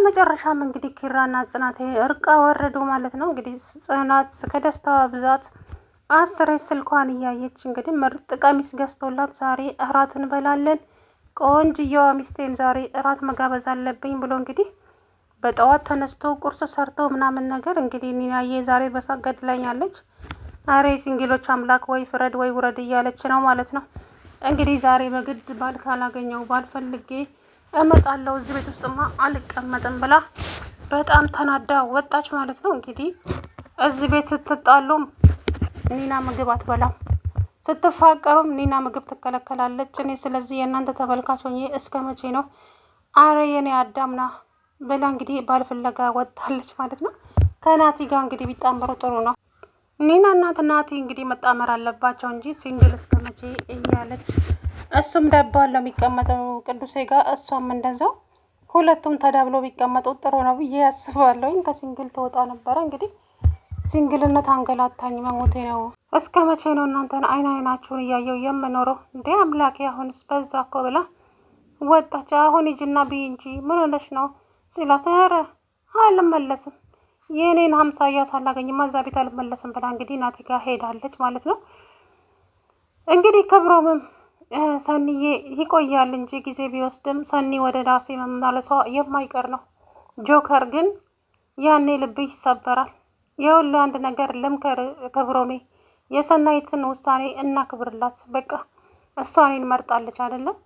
በመጨረሻም እንግዲህ ኪራና ጽናት እርቃ ወረዱ ማለት ነው። እንግዲህ ጽናት ከደስታዋ ብዛት አስሬ ስልኳን እያየች እንግዲህ ምርጥ ቀሚስ ገዝቶላት ዛሬ እራት እንበላለን፣ ቆንጅየዋ ሚስቴን ዛሬ እራት መጋበዝ አለብኝ ብሎ እንግዲህ በጠዋት ተነስቶ ቁርስ ሰርቶ ምናምን ነገር እንግዲህ ኒናዬ ዛሬ በሳቅ ገድላኛለች። አሬ ሲንግሎች አምላክ ወይ ፍረድ ወይ ውረድ እያለች ነው ማለት ነው። እንግዲህ ዛሬ በግድ ባል ካላገኘው ባል ፈልጌ እመጣለሁ እዚህ ቤት ውስጥማ አልቀመጥም ብላ በጣም ተናዳ ወጣች ማለት ነው። እንግዲህ እዚህ ቤት ስትጣሉም ኒና ምግብ አትበላም፣ ስትፋቀሩም ኒና ምግብ ትከለከላለች። እኔ ስለዚህ የእናንተ ተመልካች ሆኜ እስከ መቼ ነው? አረ የኔ አዳምና ብላ እንግዲህ ባል ፍለጋ ወጣለች ማለት ነው። ከናቲ ጋር እንግዲህ ቢጣመሩ ጥሩ ነው። ኒና እናት ናቲ እንግዲህ መጣመር አለባቸው እንጂ ሲንግል እስከ መቼ እያለች እሱም ደባለው የሚቀመጠው ቅዱሴ ጋር እሷም እንደዛው ሁለቱም ተዳብሎ ቢቀመጡ ጥሩ ነው ብዬ ያስባለሁኝ። ከሲንግል ትወጣ ነበረ እንግዲህ ሲንግልነት አንገላታኝ መሞቴ ነው። እስከ መቼ ነው እናንተን አይናችሁን እያየው የምኖረው እንዴ አምላኬ፣ አሁንስ በዛ እኮ ብላ ወጣች። አሁን ሂጂና ብይ እንጂ ምን ሆነሽ ነው ሲላት፣ ኧረ አልመለስም የእኔን 50 ሳላገኝማ እዛ ቤት አልመለስም ብላ እንግዲህ ናቲ ጋር ሄዳለች ማለት ነው። እንግዲህ ክብሮምም ሰኒዬ ይቆያል እንጂ ጊዜ ቢወስድም ሰኒ ወደ ዳሴ መመለሷ የማይቀር ነው። ጆከር ግን ያኔ ልብ ይሰበራል። ይኸውልህ አንድ ነገር ልምከር ክብሮሜ፣ የሰናይትን ውሳኔ እናክብርላት። በቃ እሷ እኔን መርጣለች አይደለም፣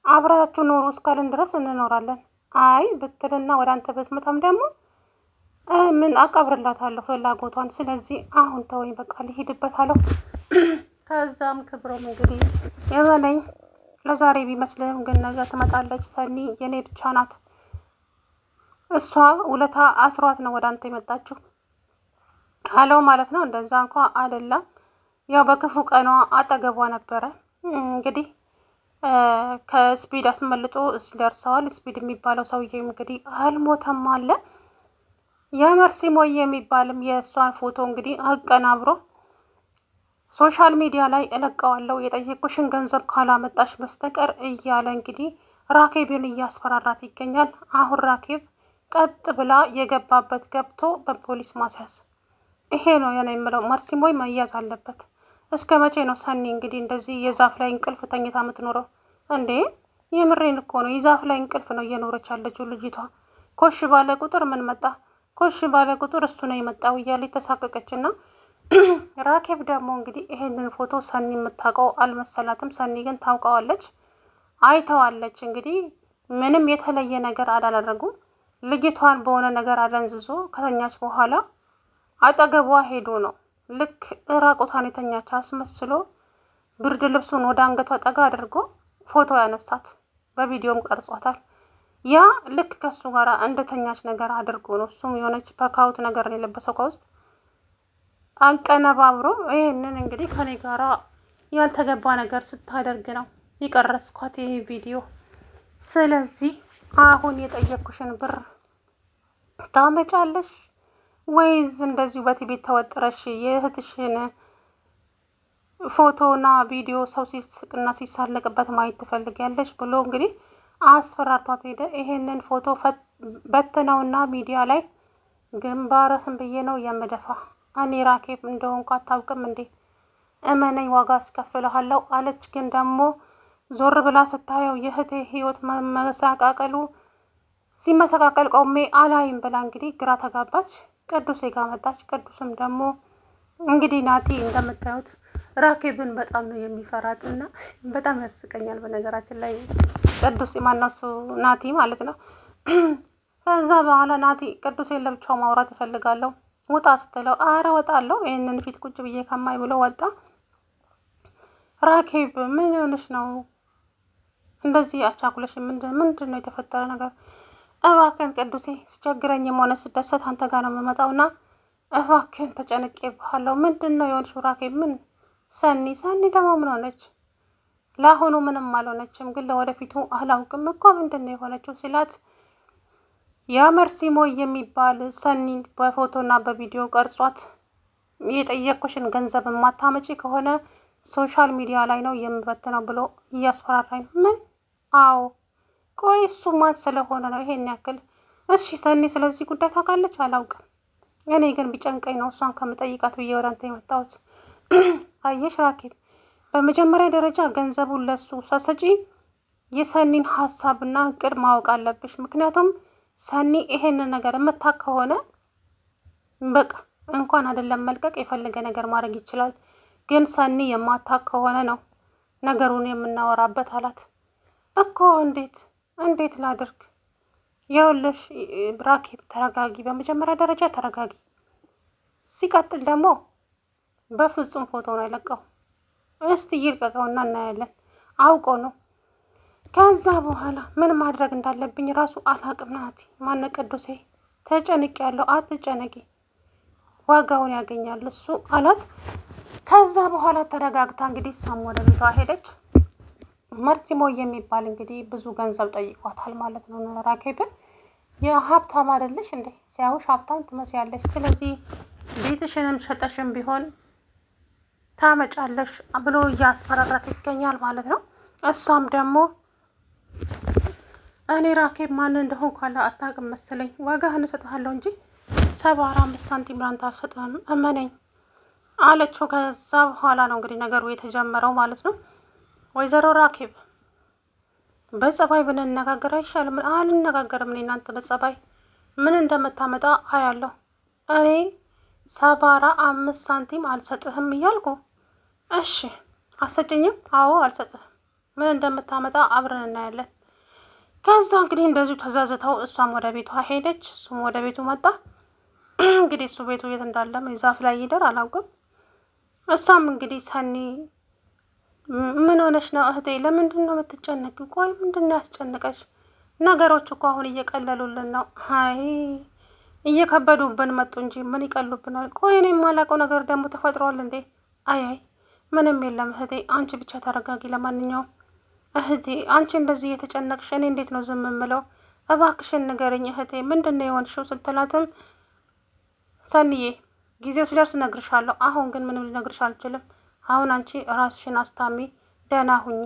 አብራችሁ ኑሩ እስካልን ድረስ እንኖራለን። አይ ብትልና ወደ አንተ ብትመጣም ደግሞ ምን አቀብርላታለሁ ፍላጎቷን። ስለዚህ አሁን ተወኝ በቃ ልሂድበት አለው። ከዛም ክብሮም እንግዲህ የበለኝ ለዛሬ ቢመስልህም ግን ነገ ትመጣለች። ሰኒ የኔ ብቻ ናት። እሷ ውለታ አስሯት ነው ወደ አንተ የመጣችው አለው ማለት ነው። እንደዛ እንኳ አይደለም፣ ያው በክፉ ቀኗ አጠገቧ ነበረ። እንግዲህ ከስፒድ አስመልጦ እዚህ ደርሰዋል። ስፒድ የሚባለው ሰውዬ እንግዲህ አልሞተም አለ። የመርሲ ሞይ የሚባልም የእሷን ፎቶ እንግዲህ አቀናብሮ ሶሻል ሚዲያ ላይ እለቀዋለሁ የጠየቁሽን ገንዘብ ካላመጣሽ በስተቀር እያለ እንግዲህ ራኬብን እያስፈራራት ይገኛል። አሁን ራኬብ ቀጥ ብላ የገባበት ገብቶ በፖሊስ ማስያዝ፣ ይሄ ነው የኔ የምለው። መርሲ ሞይ መያዝ አለበት። እስከ መቼ ነው ሰኒ እንግዲህ እንደዚህ የዛፍ ላይ እንቅልፍ ተኝታ የምትኖረው እንዴ? የምሬን እኮ ነው። የዛፍ ላይ እንቅልፍ ነው እየኖረች ያለችው ልጅቷ። ኮሽ ባለ ቁጥር ምን መጣ፣ ኮሽ ባለ ቁጥር እሱ ነው የመጣው እያለ ተሳቀቀች። እና ራኬብ ደግሞ እንግዲህ ይሄንን ፎቶ ሰኒ የምታውቀው አልመሰላትም። ሰኒ ግን ታውቀዋለች፣ አይተዋለች። እንግዲህ ምንም የተለየ ነገር አላደረጉም። ልጅቷን በሆነ ነገር አደንዝዞ ከተኛች በኋላ አጠገቧ ሄዶ ነው ልክ ራቁቷን የተኛች አስመስሎ ብርድ ልብሱን ወደ አንገቷ ጠጋ አድርጎ ፎቶ ያነሳት፣ በቪዲዮም ቀርጿታል። ያ ልክ ከሱ ጋር እንደተኛች ነገር አድርጎ ነው። እሱም የሆነች ፓካውት ነገር የለበሰው ከውስጥ አቀነባብሮ ይሄንን እንግዲህ ከኔ ጋራ ያልተገባ ነገር ስታደርግ ነው የቀረስኳት ይሄ ቪዲዮ። ስለዚህ አሁን የጠየኩሽን ብር ታመጫለሽ ወይስ እንደዚሁ በቲቤት ተወጥረሽ የእህትሽን ፎቶና ቪዲዮ ሰው ሲስቅና ሲሳለቅበት ማየት ትፈልጊያለሽ ብሎ እንግዲህ አስፈራርቷት ሄደ። ይሄንን ፎቶ በትነውና ሚዲያ ላይ ግንባርህን ብዬ ነው የምደፋ። እኔ ራኬብ እንደሆንኩ አታውቅም እንዴ? እመነኝ ዋጋ አስከፍልሃለሁ አለች። ግን ደግሞ ዞር ብላ ስታየው የእህቴ ህይወት መመሰቃቀሉ ሲመሰቃቀል ቆሜ አላይም ብላ እንግዲህ ግራ ተጋባች። ቅዱሴ ጋር መጣች። ቅዱስም ደግሞ እንግዲህ ናቲ እንደምታዩት ራኬብን በጣም ነው የሚፈራት እና በጣም ያስቀኛል። በነገራችን ላይ ቅዱስ ማናሱ ናቲ ማለት ነው። ከዛ በኋላ ናቲ ቅዱሴን ለብቻው ማውራት እፈልጋለሁ ውጣ ስትለው አረ ወጣለሁ ይህንን ፊት ቁጭ ብዬ ከማይ ብሎ ወጣ። ራኬብ ምን ሆነሽ ነው እንደዚህ አቻኩለሽ? ምንድን ነው የተፈጠረ ነገር? እባክህን ቅዱሴ ስቸግረኝም ሆነ ስደሰት አንተ ጋር ነው የምመጣውና እባክህን ተጨንቄብሃለሁ። ምንድን ነው የሆንሽው ራኬብ? ምን ሰኒ ደግሞ ምን ሆነች? ለአሁኑ ምንም አልሆነችም፣ ግን ለወደፊቱ አላውቅም እኮ ምንድን ነው የሆነችው ሲላት የመርሲ ሞይ የሚባል ሰኒ በፎቶና በቪዲዮ ቀርጿት የጠየኩሽን ገንዘብ የማታመጪ ከሆነ ሶሻል ሚዲያ ላይ ነው የምበትነው ብሎ እያስፈራራኝ። ምን? አዎ ቆይ እሱ ማን ስለሆነ ነው ይሄን ያክል እሺ ሰኒ ስለዚህ ጉዳይ ታውቃለች? አላውቅም። እኔ ግን ቢጨንቀኝ ነው እሷን ከምጠይቃት ብዬ ወደ አንተ የመጣሁት። አየሽ ራኬብ፣ በመጀመሪያ ደረጃ ገንዘቡን ለሱ ሰሰጪ የሰኒን ሀሳብና እቅድ ማወቅ አለብሽ። ምክንያቱም ሰኒ ይሄንን ነገር የምታውቅ ከሆነ በቃ እንኳን አይደለም መልቀቅ የፈለገ ነገር ማድረግ ይችላል። ግን ሰኒ የማታውቅ ከሆነ ነው ነገሩን የምናወራበት አላት። እኮ እንዴት ላድርግ? ይኸውልሽ ራኬብ ተረጋጊ፣ በመጀመሪያ ደረጃ ተረጋጊ። ሲቀጥል ደግሞ በፍጹም ፎቶ ነው የለቀው። እስቲ ይልቀቀውና እናያለን። አውቆ ነው። ከዛ በኋላ ምን ማድረግ እንዳለብኝ ራሱ አላቅም። ናቲ ማነ ቅዱሴ ተጨንቅ ያለው አትጨነቂ፣ ዋጋውን ያገኛል እሱ አላት። ከዛ በኋላ ተረጋግታ እንግዲህ እሷም ወደ ቤቷ ሄደች። መርሲሞ የሚባል እንግዲህ ብዙ ገንዘብ ጠይቋታል ማለት ነው ራኬብን። የሀብታም አይደለሽ እንዴ? ሲያዩሽ ሀብታም ትመስያለሽ። ስለዚህ ቤትሽንም ሸጠሽም ቢሆን ታመጫለሽ ብሎ እያስፈራራት ይገኛል ማለት ነው። እሷም ደግሞ እኔ ራኬብ ማን እንደሆን ካለ አታውቅም መሰለኝ፣ ዋጋህን እሰጥሃለሁ እንጂ 75 ሳንቲም ላንተ አልሰጥህም እመነኝ አለችው። ከዛ በኋላ ነው እንግዲህ ነገሩ የተጀመረው ማለት ነው። ወይዘሮ ራኬብ በጸባይ ብንነጋገር አይሻልም? አልነጋገርም። እኔ እናንተ በጸባይ ምን እንደምታመጣ አያለሁ። እኔ 75 ሳንቲም አልሰጥህም እያልኩ እሺ አሰጭኝም? አዎ አልሰጥህም። ምን እንደምታመጣ አብረን እናያለን። ከዛ እንግዲህ እንደዚሁ ተዛዝተው እሷም ወደ ቤቷ ሄደች፣ እሱም ወደ ቤቱ መጣ። እንግዲህ እሱ ቤቱ የት እንዳለም ዛፍ ላይ ይደር አላውቅም። እሷም እንግዲህ ሰኒ ምን ሆነሽ ነው እህቴ? ለምንድን ነው የምትጨነቂ? ቆይ ምንድን ነው ያስጨነቀሽ? ነገሮች እኮ አሁን እየቀለሉልን ነው። አይ እየከበዱብን መጡ እንጂ ምን ይቀሉብናል? ቆይ እኔ የማላውቀው ነገር ደግሞ ተፈጥሯል እንዴ? አይ ምንም የለም እህቴ፣ አንቺ ብቻ ተረጋጊ። ለማንኛውም እህቴ አንቺ እንደዚህ እየተጨነቅሽ እኔ እንዴት ነው ዝም የምለው? እባክሽን ንገረኝ እህቴ፣ ምንድን ነው የሆንሽው? ስትላትም ሰኒዬ ጊዜው ሲደርስ እነግርሻለሁ፣ አሁን ግን ምንም ልነግርሽ አልችልም። አሁን አንቺ ራስሽን አስታሚ፣ ደህና ሁኚ።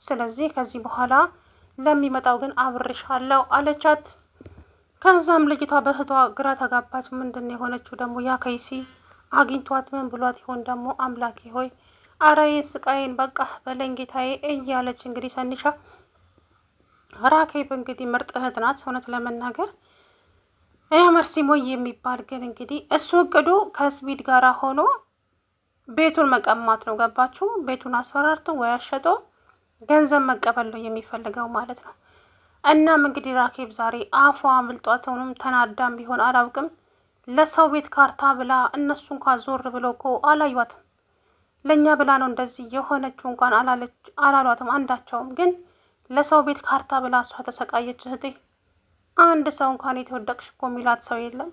ስለዚህ ከዚህ በኋላ ለሚመጣው ግን አብሬሻለሁ አለቻት። ከዛም ልጅቷ በእህቷ ግራ ተጋባች። ምንድን ነው የሆነችው ደግሞ? ያ ከይሲ አግኝቷት ምን ብሏት ይሆን ደግሞ? አምላኬ ሆይ አረ ስቃይን በቃ በለኝ ጌታዬ እያለች እንግዲህ ሰኒሻ ራኬብ እንግዲህ ምርጥ እህት ናት እውነት ለመናገር። መርሲሞ የሚባል ግን እንግዲህ እሱ እቅዱ ከስፒድ ጋር ሆኖ ቤቱን መቀማት ነው። ገባችሁ? ቤቱን አስፈራርቶ ወይ አሸጦ ገንዘብ መቀበል ነው የሚፈልገው ማለት ነው። እናም እንግዲህ ራኬብ ዛሬ አፏ አምልጧትም ተናዳም ቢሆን አላውቅም፣ ለሰው ቤት ካርታ ብላ እነሱ እንኳን ዞር ብለው እኮ አላዩዋትም። ለእኛ ብላ ነው እንደዚህ የሆነችው እንኳን አላሏትም አንዳቸውም። ግን ለሰው ቤት ካርታ ብላ እሷ ተሰቃየች። እህቴ አንድ ሰው እንኳን የተወደቅሽ እኮ የሚላት ሰው የለም።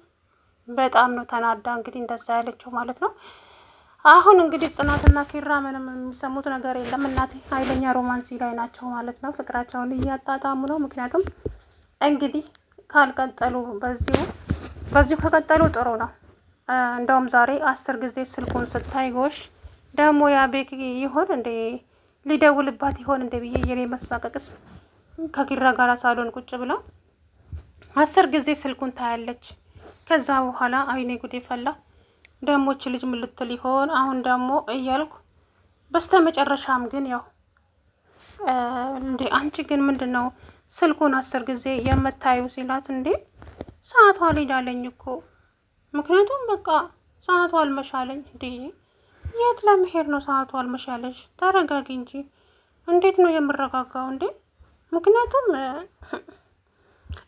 በጣም ነው ተናዳ እንግዲህ እንደዛ ያለችው ማለት ነው። አሁን እንግዲህ ጽናትና ኪራ ምንም የሚሰሙት ነገር የለም። እናቴ ኃይለኛ ሮማንሲ ላይ ናቸው ማለት ነው። ፍቅራቸውን እያጣጣሙ ነው። ምክንያቱም እንግዲህ ካልቀጠሉ በዚሁ ከቀጠሉ ጥሩ ነው። እንደውም ዛሬ 10 ጊዜ ስልኩን ስታይ ጎሽ ደግሞ ያ ቤክ ይሆን እንዴ ሊደውልባት ይሆን እንደ ብዬ የኔ መሳቀቅስ ከኪራ ጋር ሳሎን ቁጭ ብላ 10 ጊዜ ስልኩን ታያለች። ከዛ በኋላ አይኔ ጉዴ ፈላ። ደሞች ልጅ ምን ልትል ይሆን አሁን ደግሞ እያልኩ በስተ መጨረሻም ግን ያው እንዴ አንቺ ግን ምንድን ነው ስልኩን 10 ጊዜ የምታዩ ሲላት፣ እንዴ ሰዓቷ ሊዳለኝ እኮ ምክንያቱም በቃ ሰዓቷ አልመሻለኝ። እንዴ የት ለመሄድ ነው ሰዓቱ አልመሻለሽ? ተረጋጊ እንጂ። እንዴት ነው የምረጋጋው እንዴ? ምክንያቱም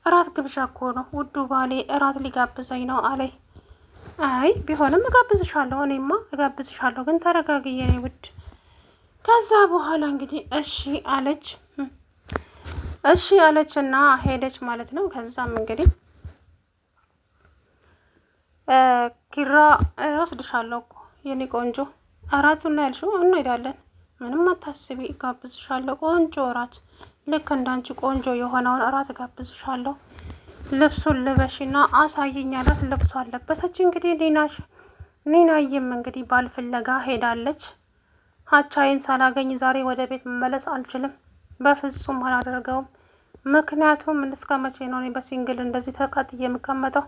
እራት ግብዣ እኮ ነው ውዱ ባሌ እራት ሊጋብዘኝ ነው አለኝ። አይ ቢሆንም እጋብዝሻለሁ፣ እኔማ እጋብዝሻለሁ፣ ግን ተረጋጊ የኔ ውድ። ከዛ በኋላ እንግዲህ እሺ አለች እና ሄደች ማለት ነው። ከዛም እንግዲህ ኪራ ወስድሻለሁ እኮ የኔ ቆንጆ፣ እራቱን ያልሽው እንሄዳለን፣ ምንም አታስቢ፣ እጋብዝሻለሁ፣ ቆንጆ እራት፣ ልክ እንዳንቺ ቆንጆ የሆነውን እራት እጋብዝሻለሁ፣ ልብሱን ልበሽና አሳይኝ አላት። ልብሷን ለበሰች። እንግዲህ ኒናዬም እንግዲህ ባል ፍለጋ ሄዳለች። ሀቻይን ሳላገኝ ዛሬ ወደ ቤት መመለስ አልችልም፣ በፍጹም አላደርገውም፣ ምክንያቱም እስከ መቼ ነው እኔ በሲንግል እንደዚህ ተቃጥዬ የምቀመጠው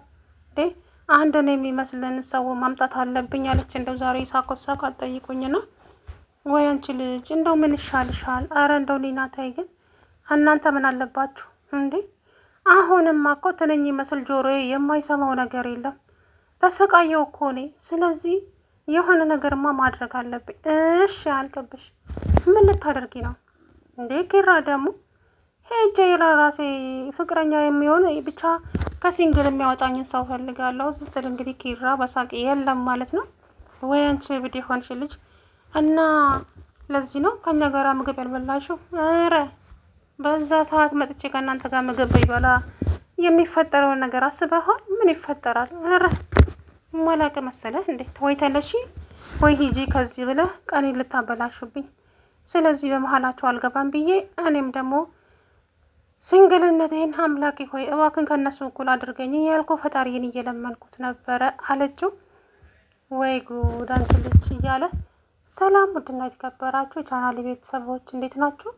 እንዴ? አንድን የሚመስልን ሰው ማምጣት አለብኝ አለች። እንደው ዛሬ ሳቆሳቅ አትጠይቁኝና ወይ አንቺ ልጅ እንደው ምን ይሻልሻል? አረ እንደው ሊና ታይ ግን እናንተ ምን አለባችሁ እንዴ? አሁንማ እኮ ትንኝ ይመስል ጆሮዬ የማይሰማው ነገር የለም። ተሰቃየው እኮ እኔ። ስለዚህ የሆነ ነገርማ ማድረግ አለብኝ። እሺ አልቅብሽ። ምን ልታደርጊ ነው እንዴ? ኪራ ደግሞ ሄጄ ለራሴ ፍቅረኛ የሚሆን ብቻ ከሲንግል የሚያወጣኝን ሰው ፈልጋለሁ ስትል እንግዲህ ኪራ በሳቅ የለም ማለት ነው። ወይ አንቺ ብድ ሆንሽ ልጅ እና ለዚህ ነው ከኛ ጋር ምግብ ያልበላሽው? ኧረ በዛ ሰዓት መጥቼ ከእናንተ ጋር ምግብ ይበላ የሚፈጠረውን ነገር አስበሃል? ምን ይፈጠራል? ኧረ ማላቅ መሰለህ እንዴ? ወይ ተነሺ ወይ ሂጂ ከዚህ ብለህ ቀኔን ልታበላሹብኝ። ስለዚህ በመሀላቸው አልገባም ብዬ እኔም ደግሞ ሲንግልነቴን አምላኬ ሆይ እባክን ከነሱ እኩል አድርገኝ እያልኩ ፈጣሪን እየለመንኩት ነበረ አለችው። ወይ ጉድ አንቺ ልጅ እያለ ሰላም ውድና የተከበራችሁ የቻናሌ ቤተሰቦች እንዴት ናችሁ?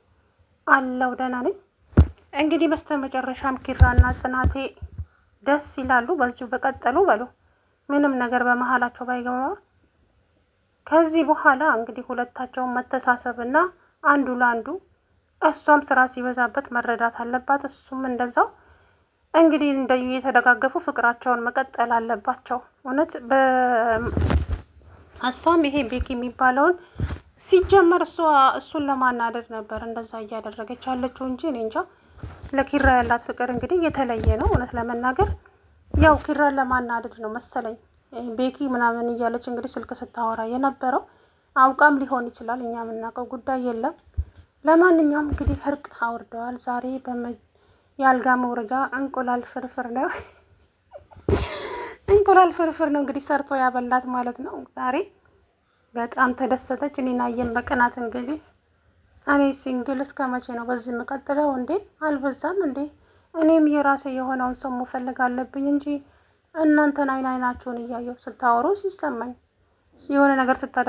አለው ደህና ነኝ። እንግዲህ በስተመጨረሻም ኪራና ጽናቴ ደስ ይላሉ። በዚሁ በቀጠሉ በሉ ምንም ነገር በመሀላቸው ባይገባ ከዚህ በኋላ እንግዲህ ሁለታቸውን መተሳሰብና አንዱ ለአንዱ እሷም ስራ ሲበዛበት መረዳት አለባት፣ እሱም እንደዛው እንግዲህ እንደዩ የተደጋገፉ ፍቅራቸውን መቀጠል አለባቸው። እውነት እሷም ይሄ ቤኪ የሚባለውን ሲጀመር እሱን ለማናደድ ነበር እንደዛ እያደረገች ያለችው እንጂ እኔ እንጃ። ለኪራ ያላት ፍቅር እንግዲህ የተለየ ነው። እውነት ለመናገር ያው ኪራን ለማናደድ ነው መሰለኝ ቤኪ ምናምን እያለች እንግዲህ ስልክ ስታወራ የነበረው። አውቃም ሊሆን ይችላል፣ እኛ የምናውቀው ጉዳይ የለም። ለማንኛውም እንግዲህ እርቅ አውርደዋል። ዛሬ የአልጋ መውረጃ እንቁላል ፍርፍር ነው እንቁላል ፍርፍር ነው እንግዲህ ሰርቶ ያበላት ማለት ነው። ዛሬ በጣም ተደሰተች። እኔና አየን በቅናት እንግዲህ እኔ ሲንግል እስከ መቼ ነው በዚህ የምቀጥለው እንዴ? አልበዛም እንዴ? እኔም የራሴ የሆነውን ሰው መፈለግ አለብኝ እንጂ እናንተን አይናችሁን እያየሁ ስታወሩ ሲሰማኝ የሆነ ነገር ስታደርጉ